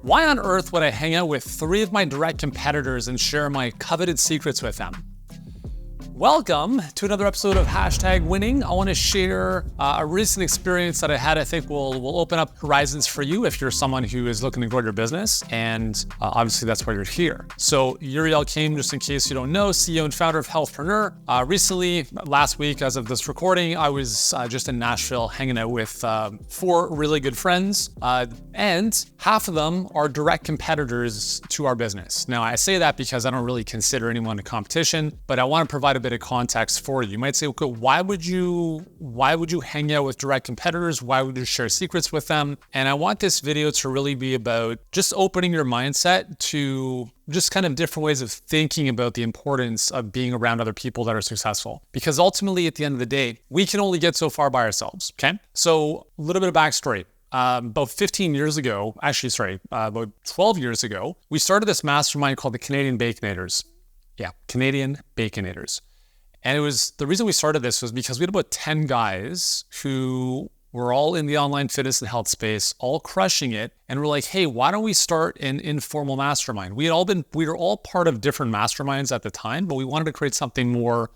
Why on earth would I hang out with 3 of my direct competitors and share my coveted secrets with them? Welcome to another episode of #winning. I want to share a recent experience that I had. I think will open up horizons for you if you're someone who is looking to grow your business, and obviously that's why you're here. So Yuri came, just in case you don't know, CEO and founder of Healthpreneur. Recently, last week, as of this recording, I was just in Nashville hanging out with 4 really good friends, and half of them are direct competitors to our business. Now, I say that because I don't really consider anyone a competition, but I want to provide a bit of context for you. You might say, okay, why would you hang out with direct competitors? Why would you share secrets with them? And I want this video to really be about just opening your mindset to just kind of different ways of thinking about the importance of being around other people that are successful. Because ultimately, at the end of the day, we can only get so far by ourselves, okay? So a little bit of backstory. About 15 years ago, about 12 years ago, we started this mastermind called the Canadian Baconators. Yeah, Canadian Baconators. And it was, the reason we started this was because we had about 10 guys who were all in the online fitness and health space, all crushing it. And we're like, hey, why don't we start an informal mastermind? We were all part of different masterminds at the time, but we wanted to create something more,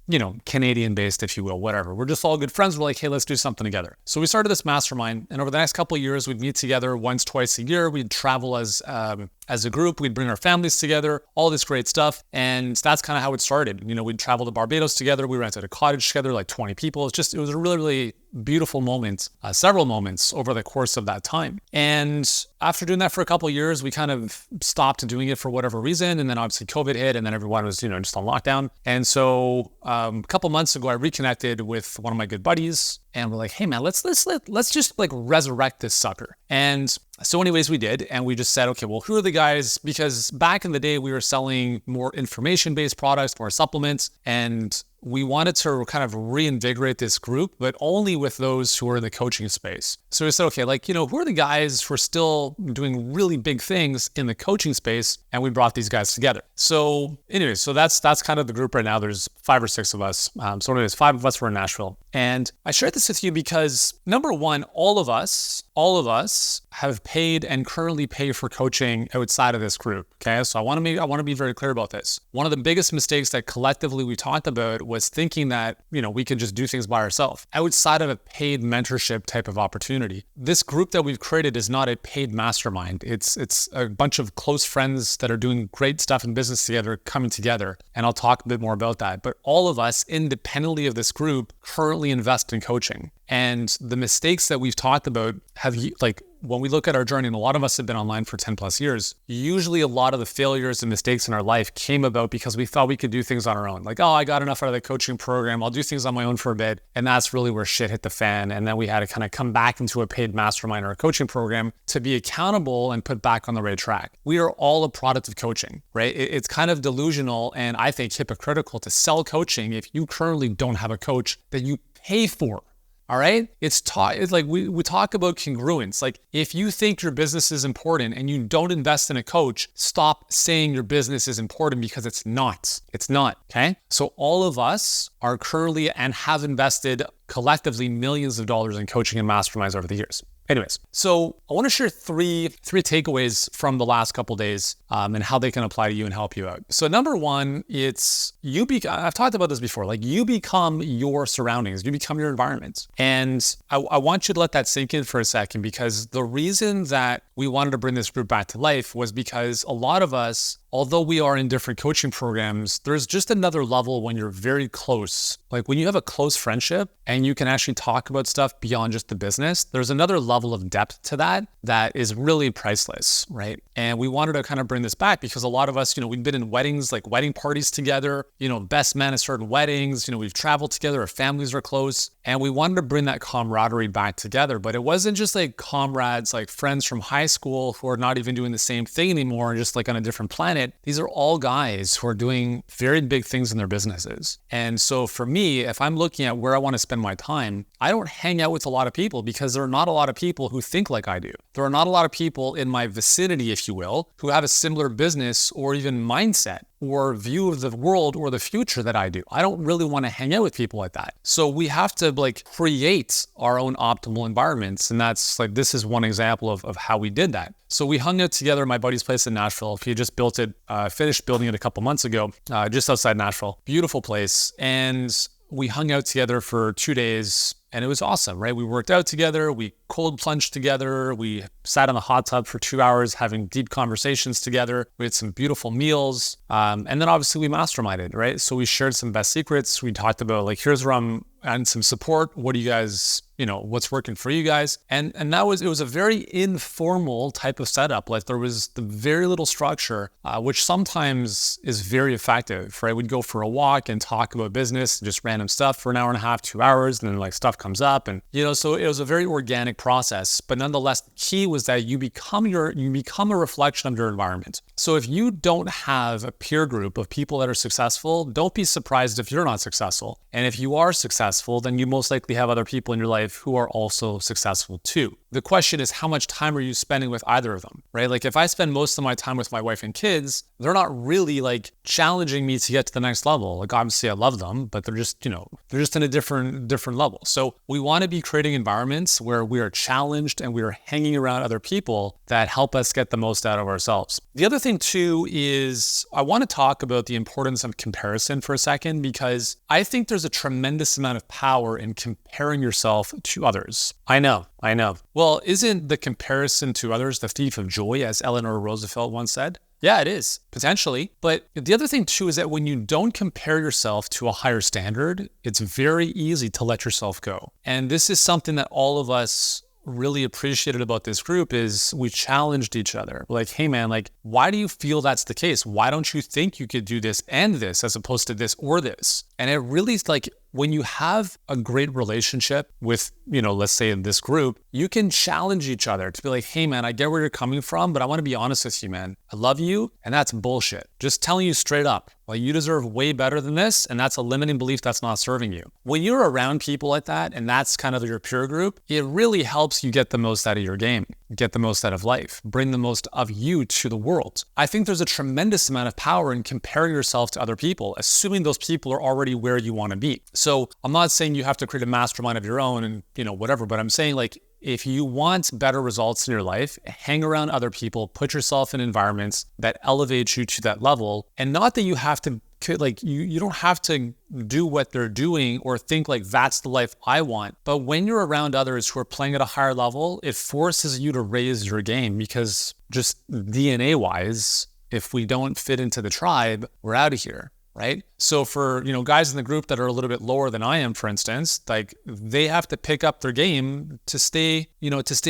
Canadian based, if you will, whatever. We're just all good friends. We're like, hey, let's do something together. So we started this mastermind, and over the next couple of years, we'd meet together once, twice a year. We'd travel as a group. We'd bring our families together, all this great stuff. And that's kind of how it started. We'd travel to Barbados together. We rented a cottage together, like 20 people. It was a really, really beautiful moment, several moments over the course of that time. And after doing that for a couple of years, we kind of stopped doing it for whatever reason. And then obviously COVID hit, and then everyone was, just on lockdown. And so a couple months ago, I reconnected with one of my good buddies, and we're like, hey man, let's just like resurrect this sucker. And so anyways, we did. And we just said, okay, well, who are the guys? Because back in the day, we were selling more information-based products, more supplements, and we wanted to kind of reinvigorate this group, but only with those who are in the coaching space. So we said, okay, who are the guys who are still doing really big things in the coaching space? And we brought these guys together. So anyways, so that's kind of the group right now. There's 5 or 6 of us. So anyways, 5 of us were in Nashville. And I shared this with you because number one, all of us have paid and currently pay for coaching outside of this group. Okay. So I want to be very clear about this. One of the biggest mistakes that collectively we talked about was thinking that, we could just do things by ourselves outside of a paid mentorship type of opportunity. This group that we've created is not a paid mastermind. It's a bunch of close friends that are doing great stuff in business together, coming together. And I'll talk a bit more about that. But all of us, independently of this group, currently invest in coaching. And the mistakes that we've talked about have, when we look at our journey, and a lot of us have been online for 10 plus years, usually a lot of the failures and mistakes in our life came about because we thought we could do things on our own. Like, oh, I got enough out of the coaching program. I'll do things on my own for a bit. And that's really where shit hit the fan. And then we had to kind of come back into a paid mastermind or a coaching program to be accountable and put back on the right track. We are all a product of coaching, right? It's kind of delusional and I think hypocritical to sell coaching if you currently don't have a coach that you pay for. All right. It's like we talk about congruence. Like if you think your business is important and you don't invest in a coach, stop saying your business is important because it's not. It's not. Okay. So all of us are currently and have invested collectively millions of dollars in coaching and masterminds over the years. Anyways, so I want to share three takeaways from the last couple of days and how they can apply to you and help you out. So number one, I've talked about this before, like you become your surroundings, you become your environment. And I want you to let that sink in for a second, because the reason that we wanted to bring this group back to life was because a lot of us, although we are in different coaching programs, there's just another level when you're very close. Like when you have a close friendship and you can actually talk about stuff beyond just the business, there's another level of depth to that is really priceless, right? And we wanted to kind of bring this back because a lot of us, we've been in weddings, like wedding parties together, best men at certain weddings, we've traveled together, our families are close, and we wanted to bring that camaraderie back together. But it wasn't just like comrades, like friends from high school who are not even doing the same thing anymore, just like on a different planet. These are all guys who are doing very big things in their businesses. And so for me, if I'm looking at where I want to spend my time, I don't hang out with a lot of people because there are not a lot of people who think like I do. There are not a lot of people in my vicinity, if you will, who have a similar business or even mindset. or view of the world or the future that I do. I don't really want to hang out with people like that. So we have to create our own optimal environments. And that's this is one example of how we did that. So we hung out together at my buddy's place in Nashville. He just built it, finished building it a couple months ago, just outside Nashville. Beautiful place. And we hung out together for 2 days. And it was awesome, right? We worked out together, we cold plunged together, we sat in the hot tub for 2 hours having deep conversations together. We had some beautiful meals. And then obviously we masterminded, right? So we shared some best secrets. We talked about here's where I'm and some support. What do you guys, what's working for you guys? And it was a very informal type of setup. There was the very little structure, which sometimes is very effective, right? We'd go for a walk and talk about business, just random stuff for an hour and a half, 2 hours, and then stuff comes up. And, so it was a very organic process, but nonetheless, the key was that you become a reflection of your environment. So if you don't have a peer group of people that are successful, don't be surprised if you're not successful. And if you are successful, then you most likely have other people in your life who are also successful too. The question is, how much time are you spending with either of them, right? If I spend most of my time with my wife and kids, they're not really challenging me to get to the next level. Obviously I love them, but they're just in a different level. So we want to be creating environments where we are challenged and we are hanging around other people that help us get the most out of ourselves. The other thing too is I want to talk about the importance of comparison for a second, because I think there's a tremendous amount of power in comparing yourself to others. I know. Well, isn't the comparison to others the thief of joy, as Eleanor Roosevelt once said? Yeah, it is, potentially. But the other thing too is that when you don't compare yourself to a higher standard, it's very easy to let yourself go. And this is something that all of us really appreciated about this group is we challenged each other. Hey man, why do you feel that's the case? Why don't you think you could do this and this as opposed to this or this? And it really is when you have a great relationship with, let's say in this group, you can challenge each other to be hey man, I get where you're coming from, but I want to be honest with you, man. I love you, and that's bullshit. Just telling you straight up, you deserve way better than this, and that's a limiting belief that's not serving you. When you're around people like that, and that's kind of your peer group, it really helps you get the most out of your game, get the most out of life, bring the most of you to the world. I think there's a tremendous amount of power in comparing yourself to other people, assuming those people are already where you want to be. So I'm not saying you have to create a mastermind of your own and, whatever, but I'm saying if you want better results in your life, hang around other people, put yourself in environments that elevate you to that level. And not that you have to, you don't have to do what they're doing or think that's the life I want. But when you're around others who are playing at a higher level, it forces you to raise your game, because just DNA wise, if we don't fit into the tribe, we're out of here. Right? So for, guys in the group that are a little bit lower than I am, for instance, they have to pick up their game to stay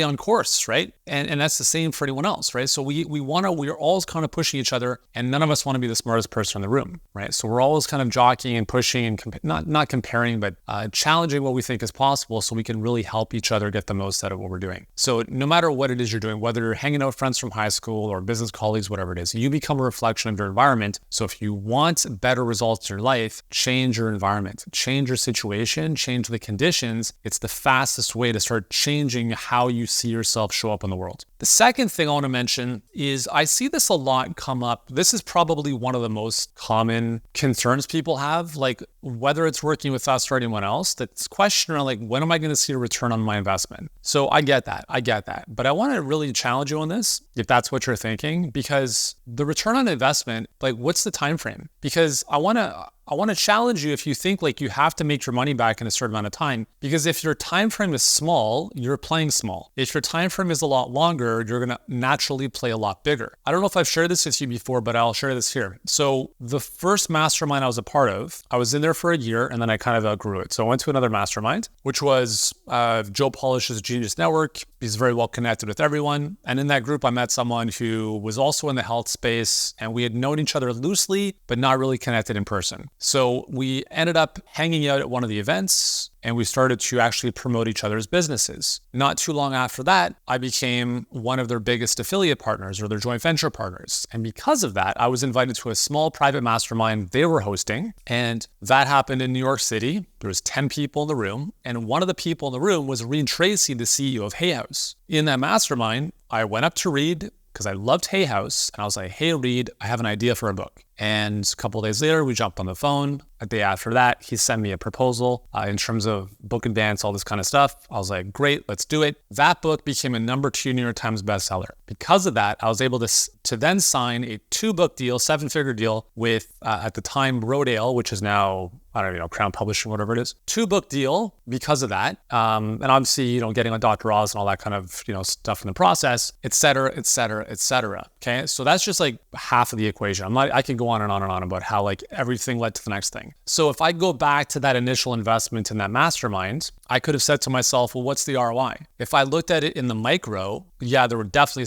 on course, right? And that's the same for anyone else, right? So we're always kind of pushing each other, and none of us want to be the smartest person in the room, right? So we're always kind of jockeying and pushing and not comparing, but challenging what we think is possible so we can really help each other get the most out of what we're doing. So no matter what it is you're doing, whether you're hanging out with friends from high school or business colleagues, whatever it is, you become a reflection of your environment. So if you want better results in your life, change your environment, change your situation, change the conditions. It's the fastest way to start changing how you see yourself show up in the world. The second thing I want to mention is I see this a lot come up. This is probably one of the most common concerns people have, whether it's working with us or anyone else, that's question around when am I going to see a return on my investment? So I get that. But I want to really challenge you on this, if that's what you're thinking, because the return on investment, what's the time frame? Because I want to challenge you if you think you have to make your money back in a certain amount of time, because if your time frame is small, you're playing small. If your time frame is a lot longer, you're going to naturally play a lot bigger. I don't know if I've shared this with you before, but I'll share this here. So the first mastermind I was a part of, I was in there for a year and then I kind of outgrew it. So I went to another mastermind, which was Joe Polish's Genius Network. He's very well connected with everyone. And in that group, I met someone who was also in the health space, and we had known each other loosely, but not really connected in person. So we ended up hanging out at one of the events, and we started to actually promote each other's businesses. Not too long after that, I became one of their biggest affiliate partners or their joint venture partners. And because of that, I was invited to a small private mastermind they were hosting. And that happened in New York City. There was 10 people in the room. And one of the people in the room was Reed Tracy, the CEO of Hay House. In that mastermind, I went up to Reed because I loved Hay House. And I was like, hey, Reed, I have an idea for a book. And a couple of days later, we jumped on the phone. A day after that, he sent me a proposal in terms of book advance, all this kind of stuff. I was like, great, let's do it. That book became a #2 New York Times bestseller. Because of that, I was able to then sign a 2-book deal, 7-figure deal with, at the time, Rodale, which is now, I don't know, Crown Publishing, whatever it is. 2-book deal because of that. And obviously, getting on Dr. Oz and all that kind of, stuff in the process, et cetera, et cetera, et cetera. Okay. So that's just like half of the equation. I can go on and on and on about how like everything led to the next thing. So if I go back to that initial investment in that mastermind, I could have said to myself, well, what's the ROI? If I looked at it in the micro, yeah, there were definitely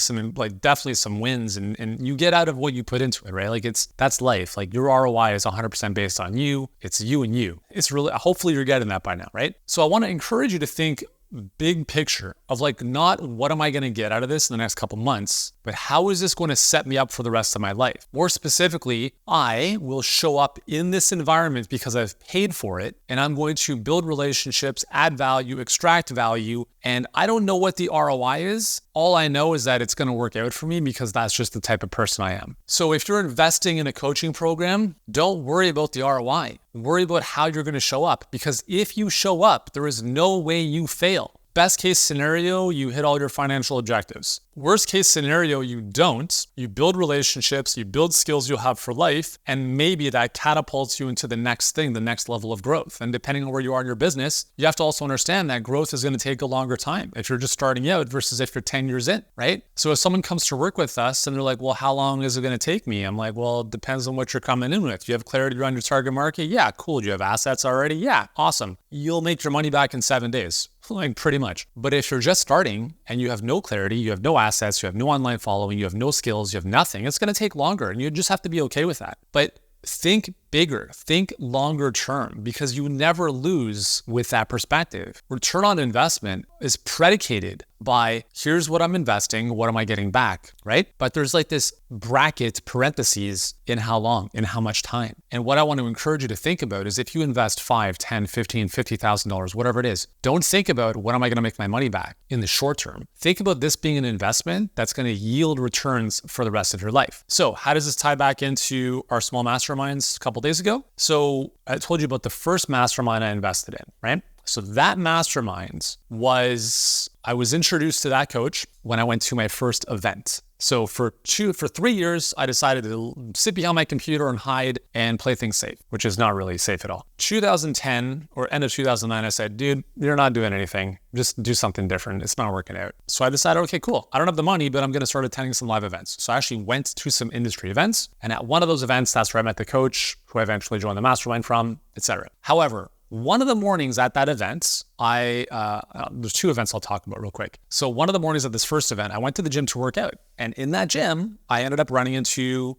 some wins and you get out of what you put into it, right? Like that's life. Like your ROI is 100% based on you. It's you and you. It's really, hopefully you're getting that by now, right? So I want to encourage you to think big picture of like, not what am I going to get out of this in the next couple months, but how is this going to set me up for the rest of my life? More specifically, I will show up in this environment because I've paid for it and I'm going to build relationships, add value, extract value. And I don't know what the ROI is. All I know is that it's going to work out for me because that's just the type of person I am. So if you're investing in a coaching program, don't worry about the ROI. Worry about how you're going to show up, because if you show up, there is no way you fail. Best case scenario, you hit all your financial objectives. Worst case scenario, you don't. You build relationships, you build skills you'll have for life, and maybe that catapults you into the next thing, the next level of growth. And depending on where you are in your business, you have to also understand that growth is going to take a longer time if you're just starting out versus if you're 10 years in, right? So if someone comes to work with us and they're like, well, how long is it going to take me? I'm like, well, it depends on what you're coming in with. Do you have clarity around your target market? Yeah, cool. Do you have assets already? Yeah, awesome. You'll make your money back in 7 days. Like pretty much. But if you're just starting and you have no clarity, you have no assets, you have no online following, you have no skills, you have nothing, it's going to take longer and you just have to be okay with that. But think bigger, think longer term, because you never lose with that perspective. Return on investment is predicated by here's what I'm investing, what am I getting back, right? But there's like this bracket, parentheses, in how long, in how much time. And what I want to encourage you to think about is if you invest $5, $10, $15, $50,000, whatever it is, don't think about when am I going to make my money back in the short term. Think about this being an investment that's going to yield returns for the rest of your life. So how does this tie back into our small masterminds a couple days ago? So I told you about the first mastermind I invested in, right? So that mastermind I was introduced to that coach when I went to my first event. So for 3 years, I decided to sit behind my computer and hide and play things safe, which is not really safe at all. 2010 or end of 2009, I said, dude, you're not doing anything. Just do something different. It's not working out. So I decided, okay, cool. I don't have the money, but I'm going to start attending some live events. So I actually went to some industry events. And at one of those events, that's where I met the coach who I eventually joined the mastermind from, etc. However, one of the mornings at that event, there's 2 events I'll talk about real quick. So one of the mornings at this first event, I went to the gym to work out. And in that gym, I ended up running into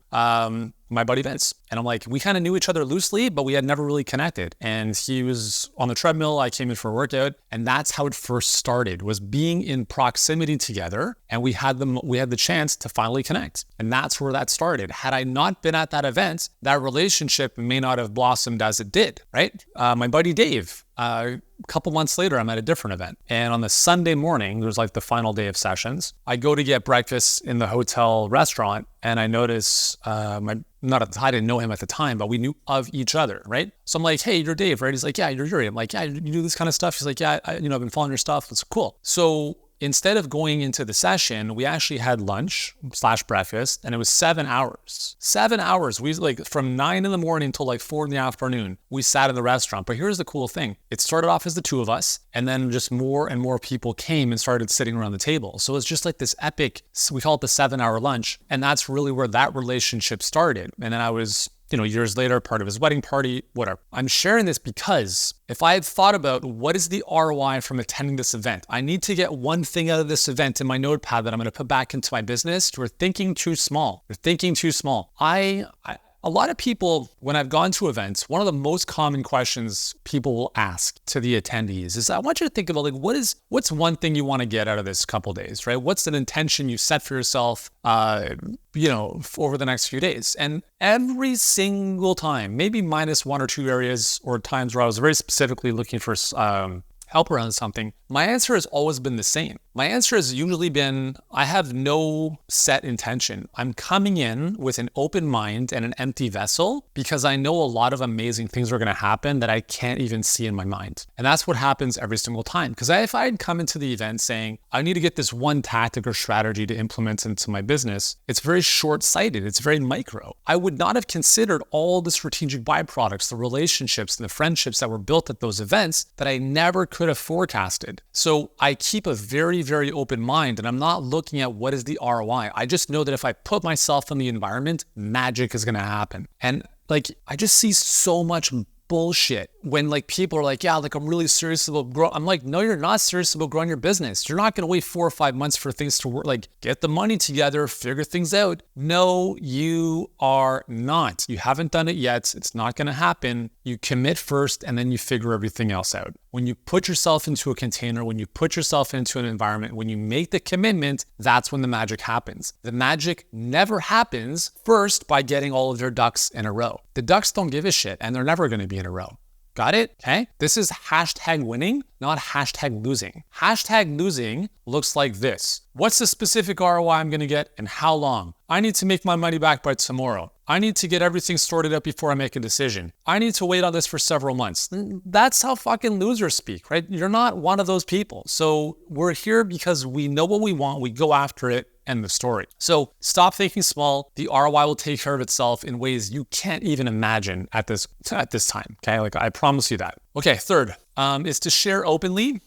my buddy Vince. And I'm like, we kind of knew each other loosely, but we had never really connected. And he was on the treadmill. I came in for a workout. And that's how it first started, was being in proximity together. And we had the chance to finally connect. And that's where that started. Had I not been at that event, that relationship may not have blossomed as it did, right? My buddy Dave, a couple months later, I'm at a different event. And on the Sunday morning, there's like the final day of sessions. I go to get breakfast in the hotel restaurant and I notice, I didn't know him at the time, but we knew of each other, right? So I'm like, hey, you're Dave, right? He's like, yeah, you're Yuri. I'm like, yeah, you do this kind of stuff. He's like, yeah, I've been following your stuff. It's cool. So instead of going into the session, we actually had lunch / breakfast, and it was 7 hours. 7 hours. We from 9 in the morning till 4 in the afternoon, we sat in the restaurant. But here's the cool thing. It started off as the 2 of us, and then just more and more people came and started sitting around the table. So it's just like this epic, we call it the 7-hour lunch. And that's really where that relationship started. And then I was, years later, part of his wedding party, whatever. I'm sharing this because if I had thought about what is the ROI from attending this event, I need to get one thing out of this event in my notepad that I'm going to put back into my business. You're thinking too small. You're thinking too small. A lot of people, when I've gone to events, one of the most common questions people will ask to the attendees is, I want you to think about what's one thing you want to get out of this couple days, right? What's an intention you set for yourself, over the next few days? And every single time, maybe minus 1 or 2 areas or times where I was very specifically looking for help around something, my answer has always been the same, My answer has usually been, I have no set intention. I'm coming in with an open mind and an empty vessel because I know a lot of amazing things are going to happen that I can't even see in my mind. And that's what happens every single time. Because if I had come into the event saying, I need to get this one tactic or strategy to implement into my business, it's very short-sighted. It's very micro. I would not have considered all the strategic byproducts, the relationships and the friendships that were built at those events that I never could have forecasted. So I keep a very, very open mind, and I'm not looking at what is the ROI. I just know that if I put myself in the environment, magic is going to happen. And I just see so much bullshit when people are like, yeah, I'm really serious about growing. I'm like, no, you're not serious about growing your business. You're not going to wait 4 or 5 months for things to work. Get the money together, figure things out. No, you are not. You haven't done it yet. It's not going to happen. You commit first and then you figure everything else out. When you put yourself into a container, when you put yourself into an environment, when you make the commitment, that's when the magic happens. The magic never happens first by getting all of your ducks in a row. The ducks don't give a shit and they're never going to be in a row. Got it? Okay. This is hashtag winning, not hashtag losing. Hashtag losing looks like this. What's the specific ROI I'm going to get and how long? I need to make my money back by tomorrow. I need to get everything sorted out before I make a decision. I need to wait on this for several months. That's how fucking losers speak, right? You're not one of those people. So we're here because we know what we want. We go after it. End the story. So stop thinking small. The ROI will take care of itself in ways you can't even imagine at this time. Okay, I promise you that. Okay, third is to share openly.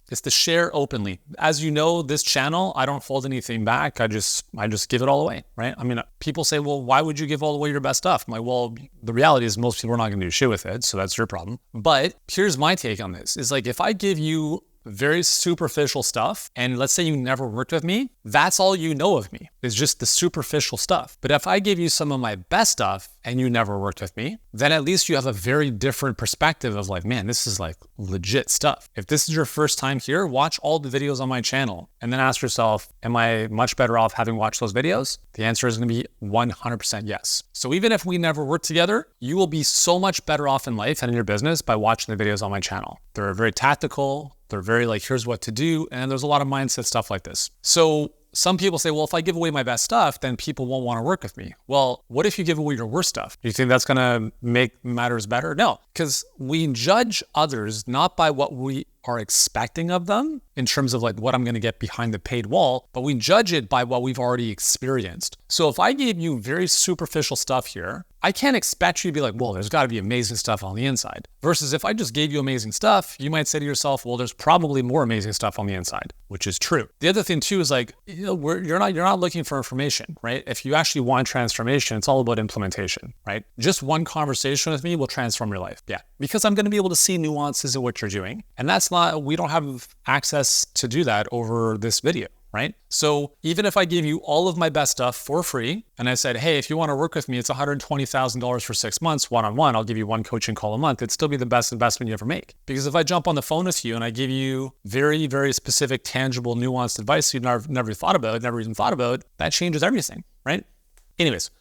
As you know, this channel, I don't hold anything back. I just give it all away, right? I mean, people say, well, why would you give all away your best stuff? I'm like, well, the reality is most people are not going to do shit with it, so that's your problem. But here's my take on this: is if I give you very superficial stuff, and let's say you never worked with me, that's all you know of me, is just the superficial stuff. But if I give you some of my best stuff and you never worked with me, then at least you have a very different perspective of man, this is legit stuff. If this is your first time here, watch all the videos on my channel and then ask yourself, am I much better off having watched those videos? The answer is going to be 100% yes. So even if we never work together, you will be so much better off in life and in your business by watching the videos on my channel. They're very tactical. They're very here's what to do. And there's a lot of mindset stuff like this. So some people say, well, if I give away my best stuff, then people won't want to work with me. Well, what if you give away your worst stuff? Do you think that's going to make matters better? No, because we judge others not by what we are expecting of them in terms of what I'm going to get behind the paid wall, but we judge it by what we've already experienced. So if I gave you very superficial stuff here, I can't expect you to be well, there's got to be amazing stuff on the inside. Versus if I just gave you amazing stuff, you might say to yourself, well, there's probably more amazing stuff on the inside, which is true. The other thing too is you're not looking for information, right? If you actually want transformation, it's all about implementation, right? Just one conversation with me will transform your life. Yeah, because I'm going to be able to see nuances of what you're doing. And we don't have access to do that over this video, right? So even if I give you all of my best stuff for free, and I said, hey, if you want to work with me, it's $120,000 for 6 months, one-on-one, I'll give you one coaching call a month, it'd still be the best investment you ever make. Because if I jump on the phone with you and I give you very, very specific, tangible, nuanced advice you've never even thought about, that changes everything, right? Anyways,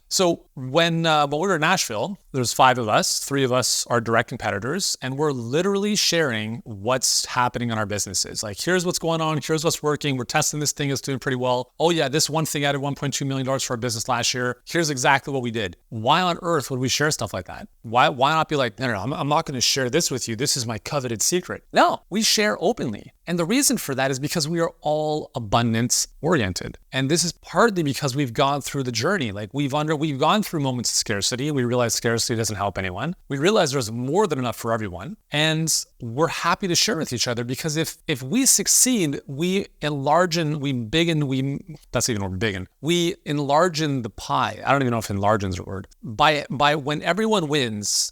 so when we were in Nashville, there's 5 of us, 3 of us are direct competitors, and we're literally sharing what's happening in our businesses. Here's what's going on, here's what's working, we're testing this thing, it's doing pretty well. Oh yeah, this one thing added $1.2 million to our business last year. Here's exactly what we did. Why on earth would we share stuff like that? Why not be no, I'm not going to share this with you. This is my coveted secret. No, we share openly. And the reason for that is because we are all abundance oriented. And this is partly because we've gone through the journey. We've gone through moments of scarcity. We realize scarcity doesn't help anyone. We realize there's more than enough for everyone. And we're happy to share with each other because if we succeed, we enlarge the pie. I don't even know if enlarge is a word. By when everyone wins,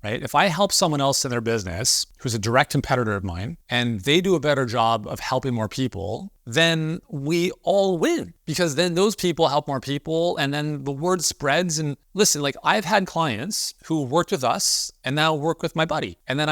right? If I help someone else in their business who's a direct competitor of mine and they do a better job of helping more people, then we all win because then those people help more people and then the word spreads. And listen, I've had clients who worked with us and now work with my buddy. And then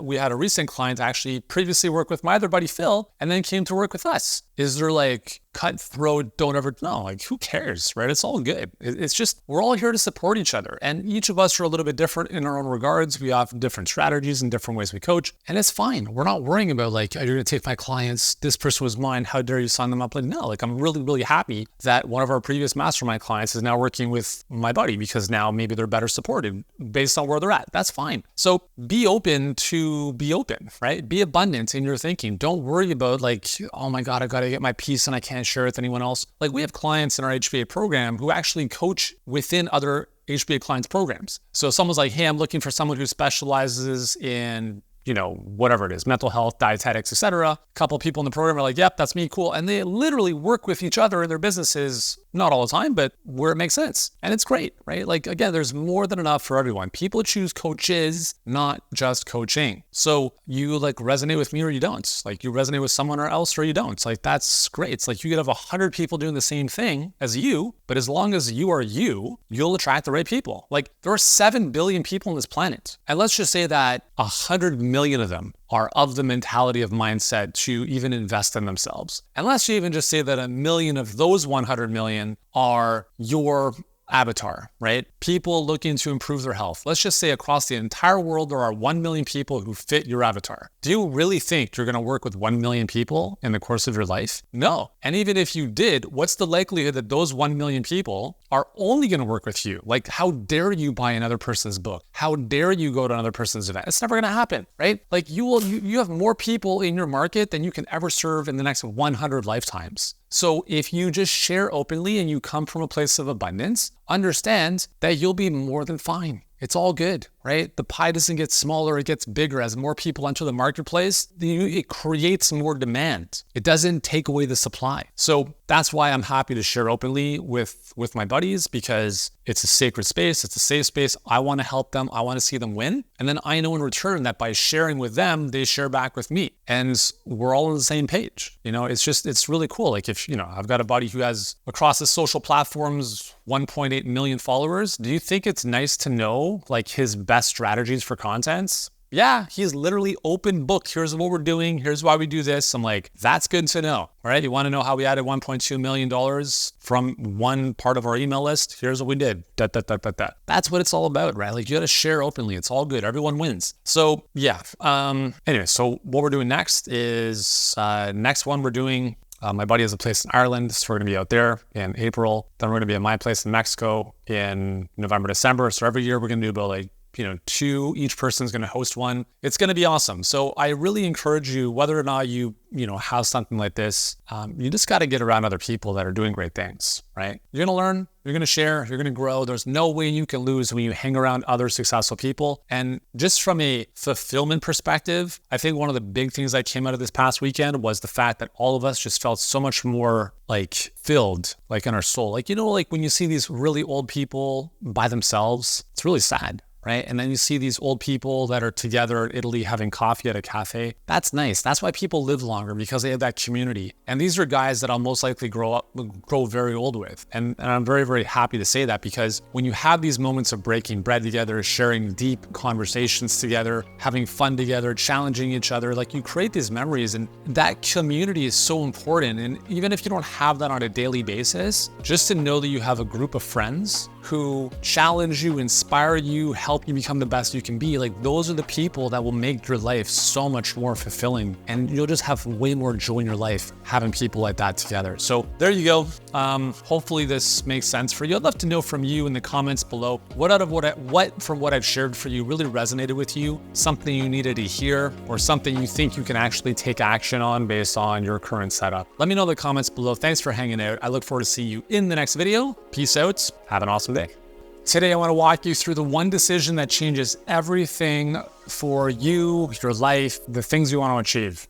we had a recent client actually previously worked with my other buddy, Phil, and then came to work with us. Is there like cutthroat, don't ever, no, like who cares, right? It's all good. It's just, we're all here to support each other. And each of us are a little bit different in our own regards. We have different strategies and different ways we coach. And it's fine. We're not worrying about like, are you going to take my clients? This person was mine. How dare you sign them up? Like, no, like I'm really, really happy that one of our previous mastermind clients is now working with my buddy because now maybe they're better supported based on where they're at. That's fine. So be open to be open, right? Be abundant in your thinking. Don't worry about like, oh my God, I got to get my piece and I can't share it with anyone else. Like we have clients in our HBA program who actually coach within other HBA clients programs. So if someone's like, hey, I'm looking for someone who specializes in, you know, whatever it is, mental health, dietetics, etc. A couple of people in the program are like, yep, that's me, cool. And they literally work with each other in their businesses, not all the time, but where it makes sense. And it's great, right? Like, again, there's more than enough for everyone. People choose coaches, not just coaching. So you like resonate with me or you don't. Like you resonate with someone else or you don't. Like that's great. It's like you could have 100 people doing the same thing as you, but as long as you are you, you'll attract the right people. Like there are 7 billion people on this planet. And let's just say that 100 million of them are of the mentality of mindset to even invest in themselves. And let's even just say that 1 million of those 100 million are your avatar, right? People looking to improve their health. Let's just say across the entire world, there are 1 million people who fit your avatar. Do you really think you're going to work with 1 million people in the course of your life? No. And even if you did, what's the likelihood that those 1 million people are only going to work with you? Like, how dare you buy another person's book? How dare you go to another person's event? It's never going to happen, right? Like you have more people in your market than you can ever serve in the next 100 lifetimes. So if you just share openly and you come from a place of abundance, understand that you'll be more than fine. It's all good, right? The pie doesn't get smaller, it gets bigger. As more people enter the marketplace, it creates more demand. It doesn't take away the supply. So that's why I'm happy to share openly with my buddies, because it's a sacred space, it's a safe space. I want to help them, I want to see them win. And then I know in return that by sharing with them, they share back with me. And we're all on the same page. You know, it's really cool. Like if, you know, I've got a buddy who has across his social platforms 1.8 million followers. Do you think it's nice to know like his best strategies for contents? Yeah, he's literally open book. Here's what we're doing. Here's why we do this. I'm like, that's good to know. All right. You want to know how we added $1.2 million from one part of our email list? Here's what we did. That's what it's all about, right? Like you got to share openly. It's all good. Everyone wins. So yeah. Anyway, so what we're doing next is next one we're doing. My buddy has a place in Ireland, so we're going to be out there in April. Then we're going to be at my place in Mexico in November, December. So every year we're going to do about like, you know, 2, each person's going to host one. It's going to be awesome. So I really encourage you, whether or not you have something like this, you just got to get around other people that are doing great things, right? You're going to learn, you're going to share, you're going to grow. There's no way you can lose when you hang around other successful people. And just from a fulfillment perspective, I think one of the big things that came out of this past weekend was the fact that all of us just felt so much more like filled, like in our soul. Like, you know, like when you see these really old people by themselves, it's really sad. Right? And then you see these old people that are together in Italy having coffee at a cafe. That's nice. That's why people live longer, because they have that community. And these are guys that I'll most likely grow very old with. And I'm very, very happy to say that, because when you have these moments of breaking bread together, sharing deep conversations together, having fun together, challenging each other, like you create these memories, and that community is so important. And even if you don't have that on a daily basis, just to know that you have a group of friends who challenge you, inspire you, help you become the best you can be, like those are the people that will make your life so much more fulfilling, and you'll just have way more joy in your life having people like that together. So there you go. Hopefully this makes sense for you. I'd love to know from you in the comments below, what from what I've shared for you really resonated with you, something you needed to hear, or something you think you can actually take action on based on your current setup. Let me know in the comments below. Thanks for hanging out. I look forward to seeing you in the next video. Peace out. Have an awesome day. Today, I want to walk you through the one decision that changes everything for you, your life, the things you want to achieve.